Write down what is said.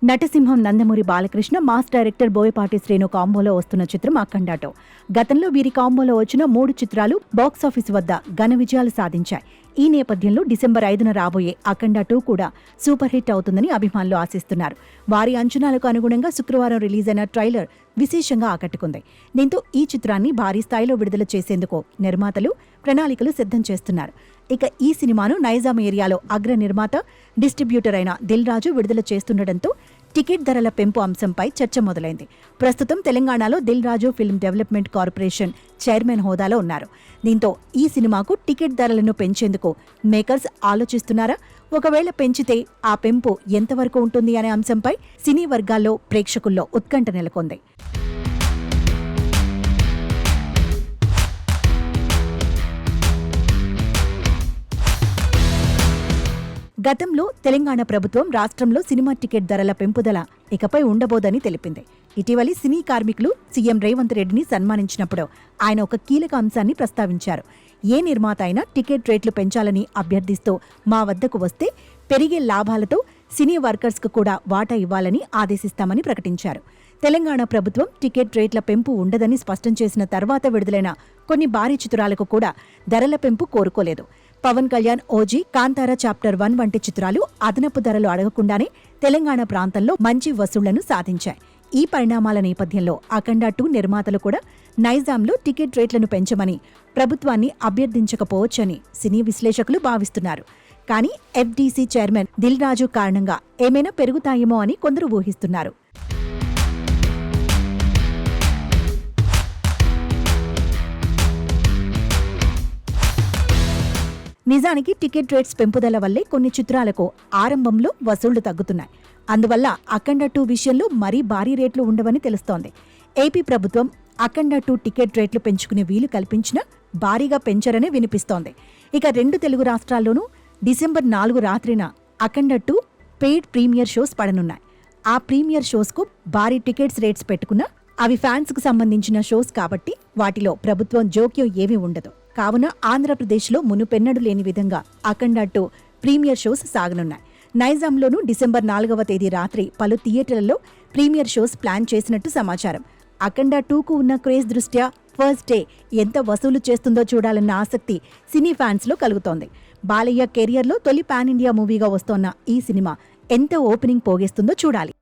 నటసింహం Nandamuri Balakrishna, mass director Boyapati Srinu కాంబోలో వస్తున్న చిత్రం అఖండ 2. గతంలో వీరి కాంబోలో వచ్చిన 3 చిత్రాలు బాక్సాఫీస్ వద్ద ఘన విజయాలు సాధించాయి. ఈ నేపథ్యంలో డిసెంబర్ 5న రాబోయే అఖండ 2 కూడా సూపర్ హిట్ అవుతుందని అభిమానులు ఆశిస్తున్నారు. వారి అంచనాలకు అనుగుణంగా శుక్రవారం రిలీజ్ అయిన ట్రైలర్ విశేషంగా ఆకట్టుకుంది. దీంతో ఈ చిత్రాన్ని భారీ స్థాయిలో విడుదల చేసేందుకు నిర్మాతలు ప్రణాళికలు సిద్ధం చేస్తున్నారు. ఇక ఈ సినిమాను నైజాం ఏరియాలో అగ్ర నిర్మాత, డిస్ట్రిబ్యూటర్ అయిన దిల్ రాజు విడుదల చేస్తుండటంతో టికెట్ ధరల పెంపు అంశంపై చర్చ మొదలైంది. ప్రస్తుతం తెలంగాణలో Dil Raju film development corporation chairman హోదాలో ఉన్నారు. దీంతో ఈ సినిమాకు టికెట్ ధరలను పెంచేందుకు మేకర్స్ ఆలోచిస్తున్నారా? ఒకవేళ పెంచితే ఆ పెంపు ఎంతవరకు ఉంటుంది అనే అంశంపై సినీ వర్గాల్లో ప్రేక్షకుల్లో ఉత్కంఠ నెలకొంది. గతంలో తెలంగాణ ప్రభుత్వం రాష్ట్రంలో సినిమా టికెట్ ధరల పెంపుదల ఇకపై ఉండబోదని తెలిపింది. ఇటీవలి సినీ కార్మికులు సీఎం రేవంత్ రెడ్డిని సన్మానించినప్పుడు ఆయన ఒక కీలక అంశాన్ని ప్రస్తావించారు. ఏ నిర్మాత అయినా టికెట్ రేట్లు పెంచాలని అభ్యర్థిస్తూ మా వద్దకు వస్తే పెరిగే లాభాలతో సినీ వర్కర్స్కు కూడా వాటా ఇవ్వాలని ఆదేశిస్తామని ప్రకటించారు. తెలంగాణ ప్రభుత్వం టికెట్ రేట్ల పెంపు ఉండదని స్పష్టం చేసిన తర్వాత విడుదలైన కొన్ని భారీ చిత్రాలకు కూడా ధరల పెంపు కోరుకోలేదు. పవన్ కళ్యాణ్ ఓజీ, కాంతారా చాప్టర్ 1 వంటి చిత్రాలు అదనపు ధరలు అడగకుండానే తెలంగాణ ప్రాంతంలో మంచి వసూళ్లను సాధించాయి. ఈ పరిణామాల నేపథ్యంలో అఖండ 2 నిర్మాతలు కూడా నైజాంలో టికెట్ రేట్లను పెంచమని ప్రభుత్వాన్ని అభ్యర్థించకపోవచ్చని సినీ విశ్లేషకులు భావిస్తున్నారు. కానీ ఎఫ్డీసీ చైర్మన్ దిల్ రాజు కారణంగా ఏమైనా పెరుగుతాయేమో అని కొందరు ఊహిస్తున్నారు. నిజానికి టికెట్ రేట్స్ పెంపుదల వల్లే కొన్ని చిత్రాలకు ఆరంభంలో వసూళ్లు తగ్గుతున్నాయి. అందువల్ల అఖండ 2 విషయంలో మరీ భారీ రేట్లు ఉండవని తెలుస్తోంది. ఏపీ ప్రభుత్వం అఖండ 2 టికెట్ రేట్లు పెంచుకునే వీలు కల్పించినా భారీగా పెంచరనే వినిపిస్తోంది. ఇక 2 తెలుగు రాష్ట్రాల్లోనూ డిసెంబర్ 4 రాత్రిన అఖండ 2 పెయిడ్ ప్రీమియర్ షోస్ పడనున్నాయి. ఆ ప్రీమియర్ షోస్కు భారీ టికెట్స్ రేట్స్ పెట్టుకున్నా అవి ఫ్యాన్స్కు సంబంధించిన షోస్ కాబట్టి వాటిలో ప్రభుత్వం జోక్యం ఏమీ ఉండదు. కావున ఆంధ్రప్రదేశ్లో మునుపెన్నడు లేని విధంగా అఖండ 2 ప్రీమియర్ షోస్ సాగనున్నాయి. నైజాంలోనూ డిసెంబర్ 4వ తేదీ రాత్రి పలు థియేటర్లలో ప్రీమియర్ షోస్ ప్లాన్ చేసినట్టు సమాచారం. అఖండ 2కు ఉన్న క్రేజ్ దృష్ట్యా ఫస్ట్ డే ఎంత వసూలు చేస్తుందో చూడాలన్న ఆసక్తి సినీ ఫ్యాన్స్లో కలుగుతోంది. బాలయ్య కెరియర్లో తొలి పాన్ ఇండియా మూవీగా వస్తోన్న ఈ సినిమా ఎంత ఓపెనింగ్ పోగేస్తుందో చూడాలి.